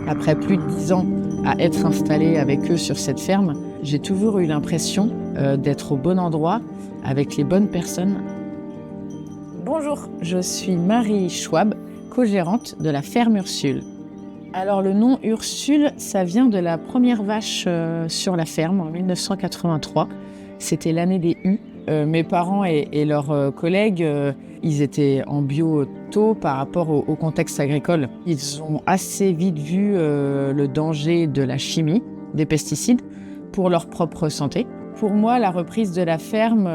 Après plus de 10 ans à être installée avec eux sur cette ferme, j'ai toujours eu l'impression d'être au bon endroit, avec les bonnes personnes. Bonjour, je suis Marie Schwab, co-gérante de la ferme Ursule. Alors le nom Ursule, ça vient de la première vache sur la ferme en 1983. C'était l'année des U. Mes parents et leurs collègues, ils étaient en bio tôt par rapport au contexte agricole. Ils ont assez vite vu le danger de la chimie, des pesticides, pour leur propre santé. Pour moi, la reprise de la ferme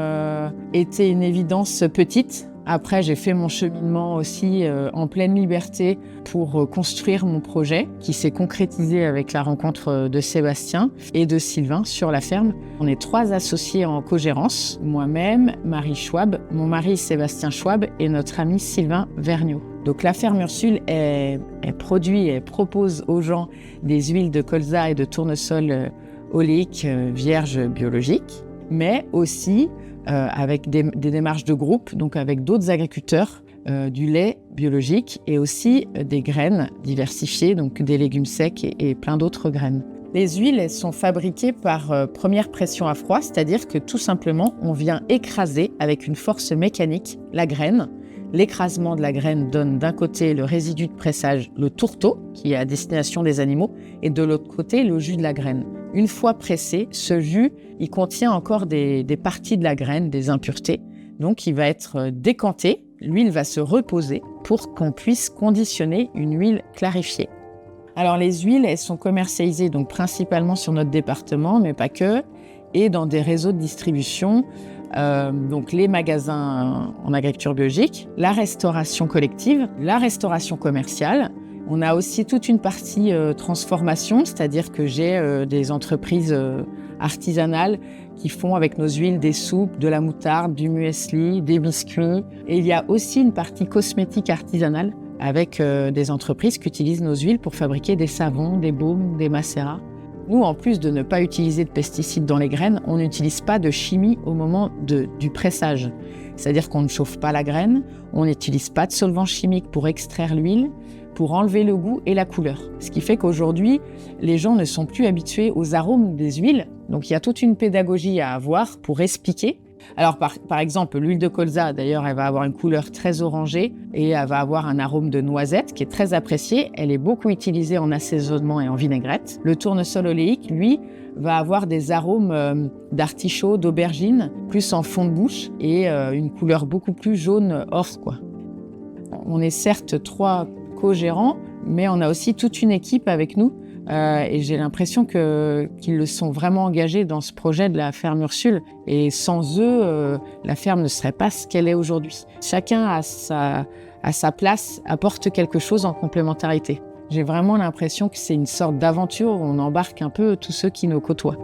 était une évidence petite. Après, j'ai fait mon cheminement aussi en pleine liberté pour construire mon projet qui s'est concrétisé avec la rencontre de Sébastien et de Sylvain sur la ferme. On est 3 associés en cogérance, moi-même, Marie Schwab, mon mari Sébastien Schwab et notre ami Sylvain Vergniaud. Donc la ferme Ursule, elle produit et propose aux gens des huiles de colza et de tournesol oléiques vierges biologiques, mais aussi avec des démarches de groupe, donc avec d'autres agriculteurs, du lait biologique et aussi des graines diversifiées, donc des légumes secs et plein d'autres graines. Les huiles, elles sont fabriquées par première pression à froid, c'est-à-dire que tout simplement, on vient écraser avec une force mécanique la graine. L'écrasement de la graine donne d'un côté le résidu de pressage, le tourteau, qui est à destination des animaux, et de l'autre côté, le jus de la graine. Une fois pressé, ce jus, il contient encore des parties de la graine, des impuretés. Donc, il va être décanté, l'huile va se reposer pour qu'on puisse conditionner une huile clarifiée. Alors, les huiles, elles sont commercialisées donc principalement sur notre département, mais pas que, et dans des réseaux de distribution, donc les magasins en agriculture biologique, la restauration collective, la restauration commerciale. On a aussi toute une partie transformation, c'est-à-dire que j'ai des entreprises artisanales qui font avec nos huiles des soupes, de la moutarde, du muesli, des biscuits. Et il y a aussi une partie cosmétique artisanale avec des entreprises qui utilisent nos huiles pour fabriquer des savons, des baumes, des macérats. Nous, en plus de ne pas utiliser de pesticides dans les graines, on n'utilise pas de chimie au moment du pressage. C'est-à-dire qu'on ne chauffe pas la graine, on n'utilise pas de solvant chimique pour extraire l'huile, pour enlever le goût et la couleur. Ce qui fait qu'aujourd'hui, les gens ne sont plus habitués aux arômes des huiles. Donc il y a toute une pédagogie à avoir pour expliquer. Alors par exemple, l'huile de colza, d'ailleurs, elle va avoir une couleur très orangée et elle va avoir un arôme de noisette qui est très apprécié. Elle est beaucoup utilisée en assaisonnement et en vinaigrette. Le tournesol oléique, lui, va avoir des arômes d'artichaut, d'aubergine, plus en fond de bouche et une couleur beaucoup plus jaune or, quoi. On est certes 3 co-gérants, mais on a aussi toute une équipe avec nous et j'ai l'impression qu'ils le sont vraiment engagés dans ce projet de la ferme Ursule. Et sans eux, la ferme ne serait pas ce qu'elle est aujourd'hui. Chacun à sa place apporte quelque chose en complémentarité. J'ai vraiment l'impression que c'est une sorte d'aventure où on embarque un peu tous ceux qui nous côtoient.